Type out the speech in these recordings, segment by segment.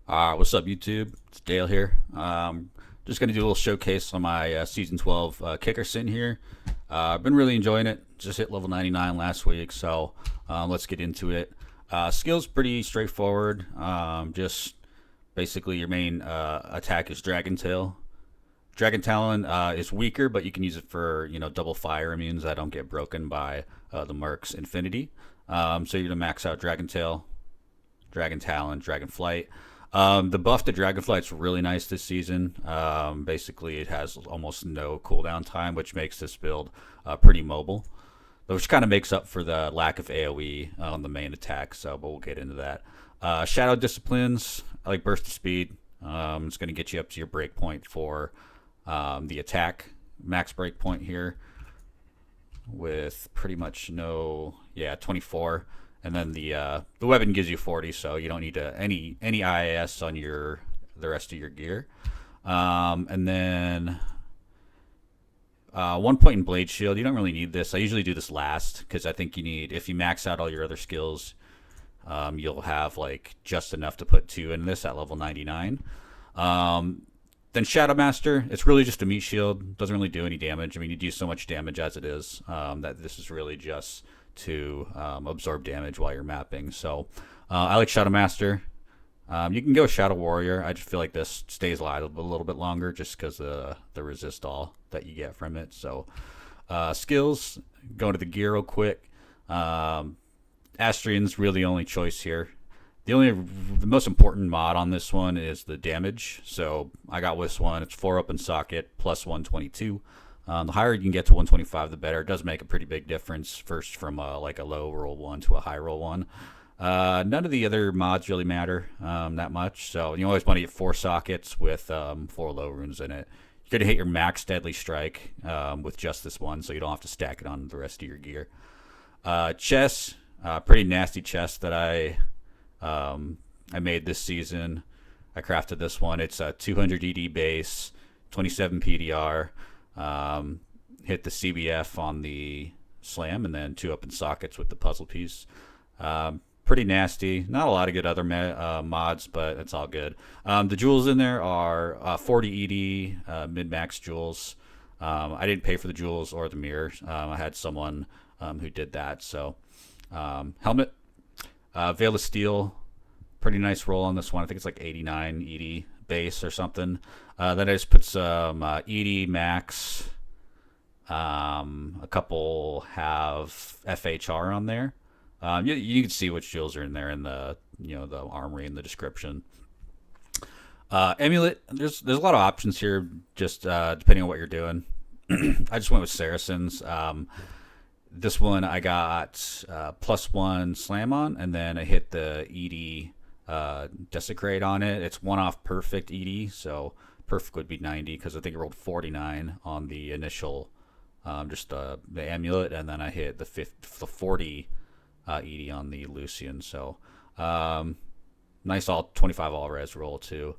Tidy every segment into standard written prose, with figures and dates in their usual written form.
What's up, YouTube? It's Dale here. Just going to do a little showcase on my Season 12 kicker sin here. I've been really enjoying it. Just hit level 99 last week, so let's get into it. Skills pretty straightforward. Just basically your main attack is Dragon Tail. Dragon Talon is weaker, but you can use it for double fire immunes that don't get broken by the Merc's Infinity. So you're gonna max out Dragon Tail, Dragon Talon, Dragon Flight. The buff to Dragonflight's really nice this season. Basically, it has almost no cooldown time, which makes this build pretty mobile, which kind of makes up for the lack of AoE on the main attack. So, but we'll get into that. Shadow Disciplines, I like Burst of Speed. It's going to get you up to your breakpoint for the attack max breakpoint here with pretty much no, 24. And then the weapon gives you 40, so you don't need any IAS on the rest of your gear. And then 1 point in Blade Shield. You don't really need this. I usually do this last because I think if you max out all your other skills, you'll have like just enough to put 2 in this at level 99. Then Shadow Master, it's really just a meat shield. Doesn't really do any damage. I mean, you do so much damage as it is that this is really just to absorb damage while you're mapping. So I like Shadow Master. You can go Shadow Warrior. I just feel like this stays alive a little bit longer just because of the resist all that you get from it. So skills, going to the gear real quick. Astrian's really the only choice here. The most important mod on this one is the damage. So I got this one. It's 4 open socket plus 122. The higher you can get to 125, the better. It does make a pretty big difference first from like a low roll 1 to a high roll 1. None of the other mods really matter that much. So you always want to get 4 sockets with 4 low runes in it. You're going to hit your max deadly strike with just this one, so you don't have to stack it on the rest of your gear. Chest, pretty nasty chest that I made this season. I crafted this one. It's a 200 ED base, 27 PDR. Hit the CBF on the slam, and then 2 open sockets with the puzzle piece. Pretty nasty. Not a lot of good other mods, but it's all good. The jewels in there are 40 ED mid-max jewels. I didn't pay for the jewels or the mirror. I had someone who did that. So helmet, Veil of Steel, pretty nice roll on this one. I think it's like 89 ED base or something. Then I just put some ED max. A couple have FHR on there. You can see which jewels are in there in the the armory in the description. Amulet, there's a lot of options here, just depending on what you're doing. I just went with Saracens. This one I got +1 slam on, and then I hit the ED Desecrate on it. It's one off perfect ED, so perfect would be 90 because I think it rolled 49 on the initial, just the amulet, and then I hit the 40 ED on the Lucion. So nice all 25 all res roll too.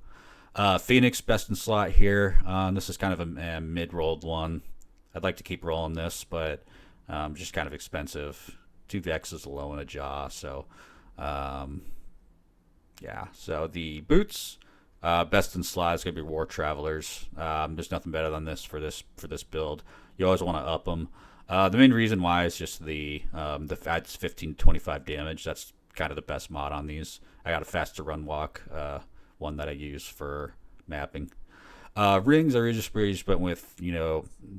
Phoenix best in slot here. This is kind of a mid rolled one. I'd like to keep rolling this, but just kind of expensive. 2 Vexes, a low, and a jaw. So yeah. So the boots, best in slot is gonna be War Travelers. There's nothing better than this for this build. You always want to up them. The main reason why is just the adds 15 to 25 damage. That's kind of the best mod on these. I got a faster run walk, one that I use for mapping. Rings I just went with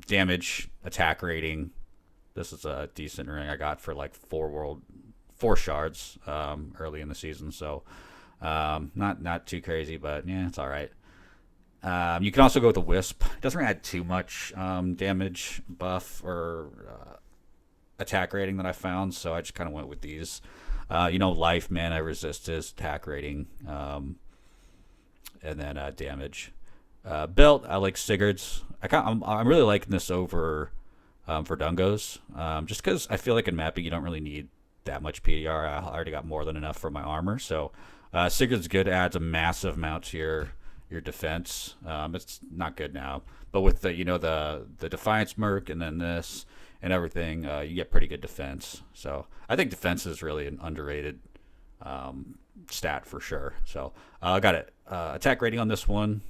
damage, attack rating. This is a decent ring I got for like 4 shards early in the season. So not too crazy, but yeah, it's all right. You can also go with the Wisp. It doesn't really add too much damage buff or attack rating that I found, so I just kind of went with these. Life, mana, resistance, attack rating, and then damage. Belt, I like Sigurd's. I'm really liking this over for Dungos, just because I feel like in mapping you don't really need that much PDR. I already got more than enough for my armor, so Sigurd's good. Adds a massive amount to your defense. It's not good now, but with the Defiance Merc and then this and everything, you get pretty good defense. So I think defense is really an underrated stat for sure. So I got it. Attack rating on this one.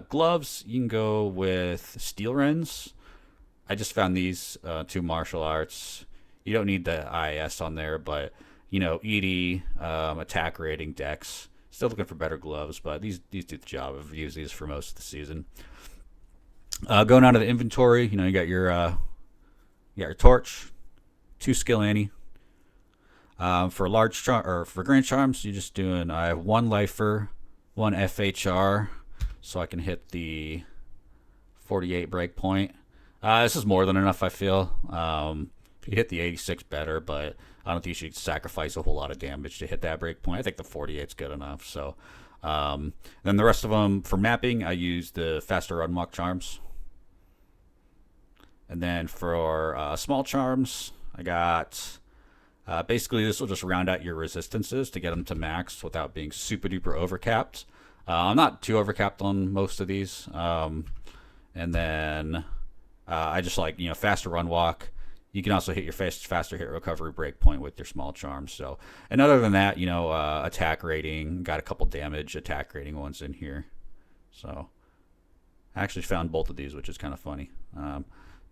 Gloves, you can go with steel rends. I just found these two martial arts. You don't need the IS on there, but ED, attack rating, dex. Still looking for better gloves, but these do the job. I've used these for most of the season. Going on to the inventory, you got your torch, 2 skill Annie. For large or for grand charms, you're just doing. I have 1 lifer, 1 FHR, so I can hit the 48 breakpoint. This is more than enough, I feel. You hit the 86 better, but I don't think you should sacrifice a whole lot of damage to hit that breakpoint. I think the 48 is good enough. So, then the rest of them for mapping, I use the faster unlock charms. And then for small charms, I got basically this will just round out your resistances to get them to max without being super duper overcapped. I'm not too overcapped on most of these. And then I just like faster run walk. You can also hit your faster hit recovery breakpoint with your small charms. So, and other than that, attack rating, got a couple damage attack rating ones in here. So, I actually found both of these, which is kind of funny.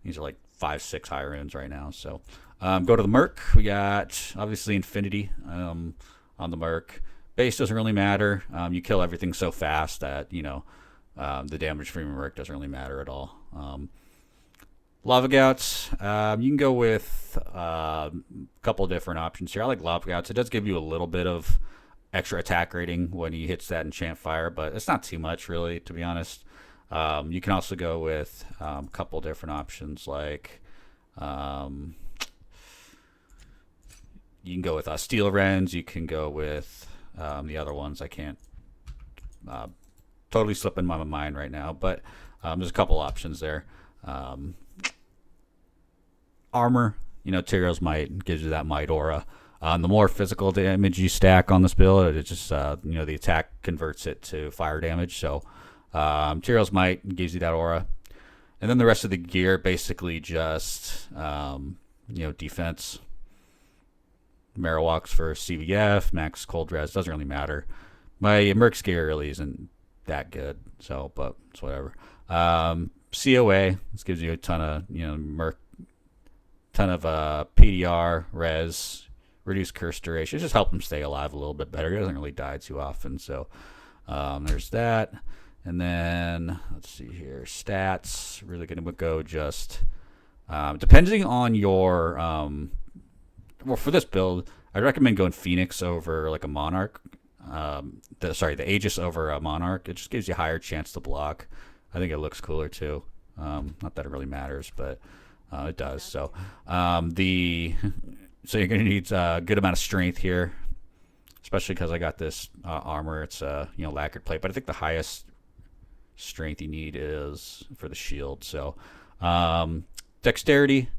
These are like 5-6 high runes right now. So, go to the Merc. We got obviously Infinity on the Merc. Base doesn't really matter. You kill everything so fast that the damage from your Merc doesn't really matter at all. Lava Gouts, you can go with a couple different options here. I like Lava Gouts. It does give you a little bit of extra attack rating when he hits that enchant fire, but it's not too much really, to be honest. You can also go with a couple different options like you can go with Steel Rends. You can go with the other ones. I can't totally slip in my mind right now, but there's a couple options there. Armor, Tyrio's Might gives you that Might aura. The more physical damage you stack on this build, it just the attack converts it to fire damage. So Tyrio's Might gives you that aura, and then the rest of the gear basically just defense. Marowaks for CVF, max cold res, doesn't really matter. My Merc's gear really isn't that good, so but it's whatever. COA, this gives you a ton of Merc. Ton of PDR, res, reduced curse duration. Just help him stay alive a little bit better. He doesn't really die too often. So there's that. And then let's see here. Stats. Really going to go just depending on your well, for this build, I recommend going Phoenix over like a Monarch. The Aegis over a Monarch. It just gives you a higher chance to block. I think it looks cooler too. Not that it really matters, but it does. So so you're going to need a good amount of strength here, especially because I got this armor. It's lacquered plate, but I think the highest strength you need is for the shield. So dexterity,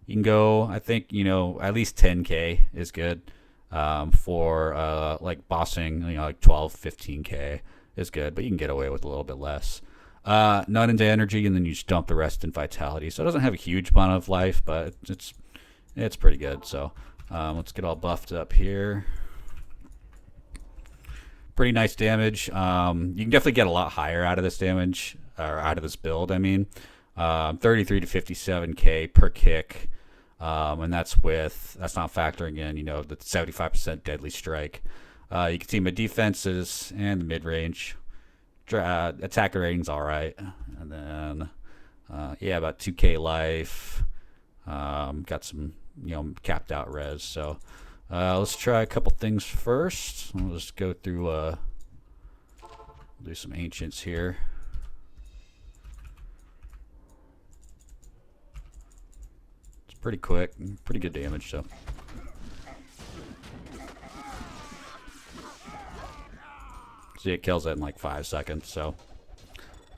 you can go. I think at least 10k is good for like bossing. Like 12, 15k is good, but you can get away with a little bit less. None into energy, and then you just dump the rest in vitality. So it doesn't have a huge amount of life, but it's pretty good. So let's get all buffed up here. Pretty nice damage. You can definitely get a lot higher out of this damage, or out of this build. I mean, 33 to 57k per kick, and that's not factoring in the 75% deadly strike. You can see my defenses and the mid range. Attacker rating's all right, and then about 2k life. Got some capped out res. So let's try a couple things first. We'll just go through do some ancients here. It's pretty quick, pretty good damage. So see, it kills it in like 5 seconds. So,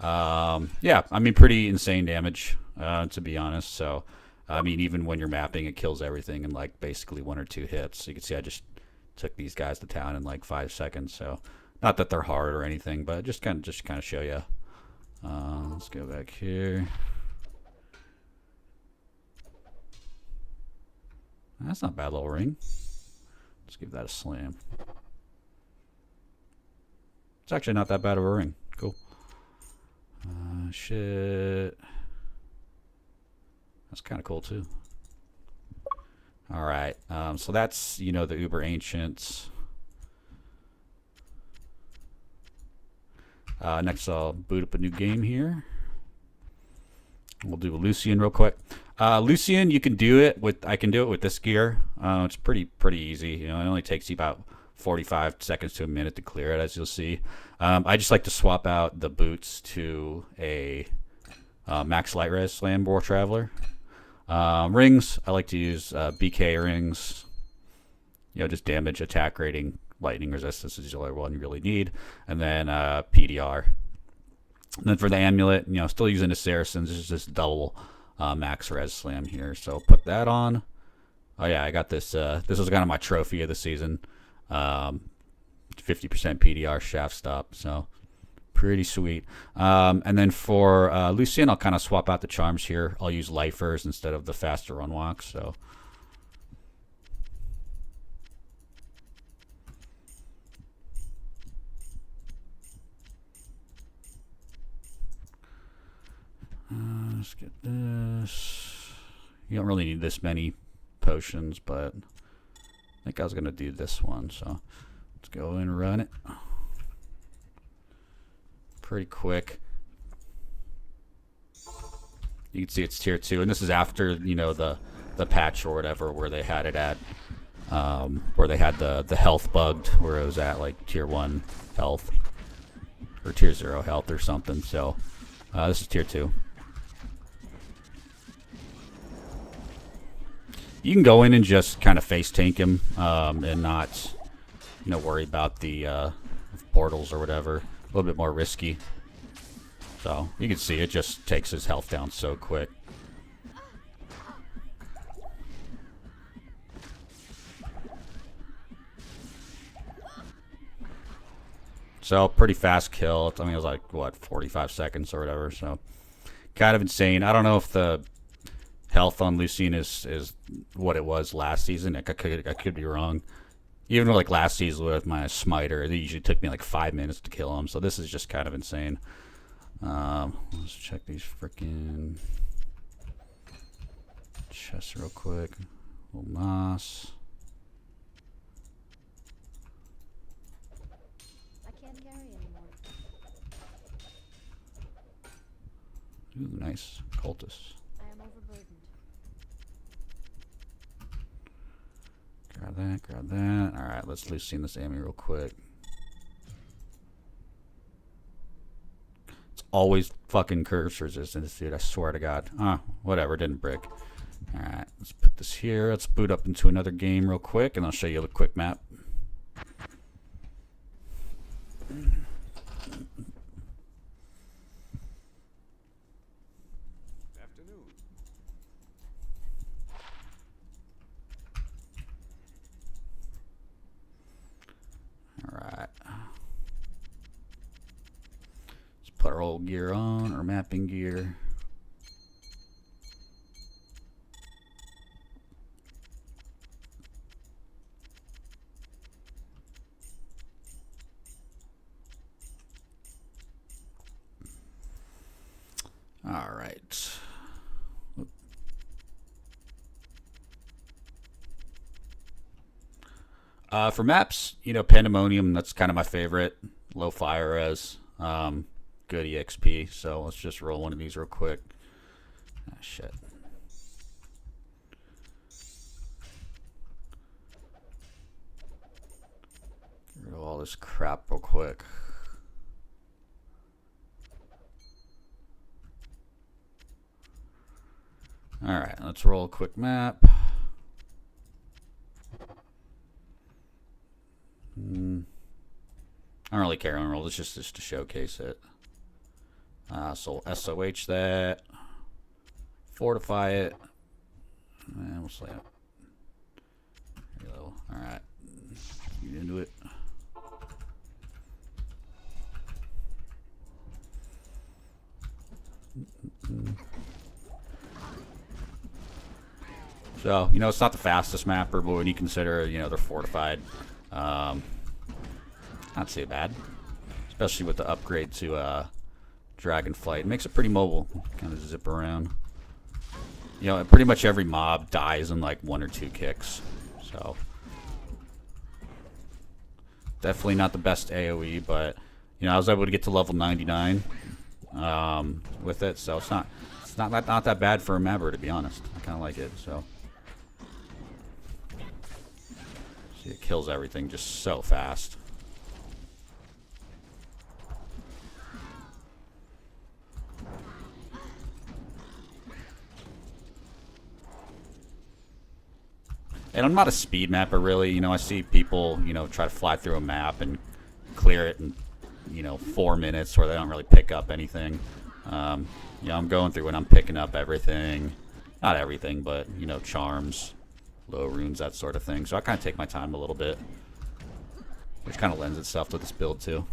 yeah, I mean, pretty insane damage, to be honest. So, I mean, even when you're mapping, it kills everything in like basically 1 or 2 hits. So you can see I just took these guys to town in like 5 seconds. So, not that they're hard or anything, but just kind of show you. Let's go back here. That's not a bad little ring. Let's give that a slam. It's actually not that bad of a ring. Cool. Shit. That's kind of cool too. All right. So that's, you know, the Uber Ancients. Next, I'll boot up a new game here. We'll do a Lucion real quick. Lucion, you can do it with. I can do it with this gear. It's pretty easy. You know, it only takes you about 45 seconds to a minute to clear it, as you'll see. I just like to swap out the boots to a max light res Slam War Traveler. Rings, I like to use BK rings. You know, just damage, attack rating, lightning resistance is the only one you really need, and then PDR. And then for the amulet, you know, still using the Saracens. This is just double max res slam here. So put that on. Oh yeah, I got this. This was kind of my trophy of the season. 50% PDR shaft stop. So pretty sweet. And then for Lucian, I'll kind of swap out the charms here. I'll use lifers instead of the faster run walks. So. Let's get this. You don't really need this many potions, but I think I was going to do this one. So let's go and run it. Pretty quick. You can see it's tier 2, and this is after, you know, the patch or whatever where they had it at, where they had the health bugged, where it was at like tier 1 health or tier 0 health or something. So this is tier 2. You can go in and just kind of face tank him and not, you know, worry about the portals or whatever. A little bit more risky. So you can see it just takes his health down so quick. So pretty fast kill. I mean, it was like, what, 45 seconds or whatever. So kind of insane. I don't know if the health on Lucian is what it was last season. I could be wrong. Even though, like, last season with my smiter, it usually took me like 5 minutes to kill him. So this is just kind of insane. Let's check these freaking chests real quick. Little moss. I can't carry anymore. Ooh, nice. Cultist. I am overburdened. Grab that. Alright, let's Lucian this Amy real quick. It's always fucking curse resistance, dude. I swear to God. Whatever, didn't brick. Alright, let's put this here. Let's boot up into another game real quick, and I'll show you a quick map. Alright. Let's put our old gear on, our mapping gear. Alright. For maps, you know, Pandemonium, that's kind of my favorite. Low fire res. Good EXP. So let's just roll one of these real quick. Ah, shit. Get rid of all this crap real quick. Alright, let's roll a quick map. I don't really care on roll. It's just to showcase it. So SOH that, fortify it, and we'll slam it. All right, get into it. So, it's not the fastest mapper, but when you consider, they're fortified, not too bad. Especially with the upgrade to Dragonflight. It makes it pretty mobile. Kind of zip around. Pretty much every mob dies in like 1 or 2 kicks. So, definitely not the best AoE, but, I was able to get to level 99 with it, so it's not that bad for a mapper, to be honest. I kind of like it, so. See, it kills everything just so fast. And I'm not a speed mapper, really. I see people, try to fly through a map and clear it in, 4 minutes, where they don't really pick up anything. I'm going through and I'm picking up everything. Not everything, but, charms, low runes, that sort of thing. So I kind of take my time a little bit, which kind of lends itself to this build, too.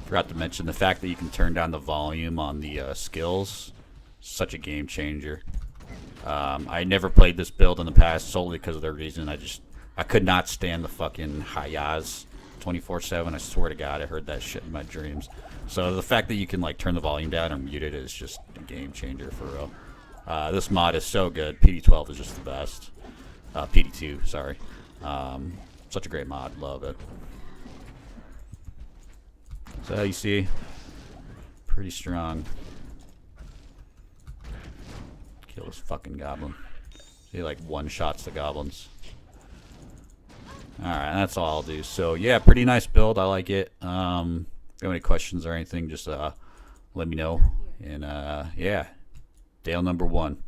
Forgot to mention the fact that you can turn down the volume on the skills. Such a game changer. I never played this build in the past solely because of the reason I could not stand the fucking high-yas 24/7. I swear to God, I heard that shit in my dreams. So the fact that you can like turn the volume down or mute it is just a game changer for real. This mod is so good. PD12 is just the best. PD2, sorry. Such a great mod. Love it. So you see, pretty strong. Kill this fucking goblin. See, like one-shots the goblins. Alright, that's all I'll do. So yeah, pretty nice build. I like it. If you have any questions or anything, just let me know. And yeah, Dale number 1.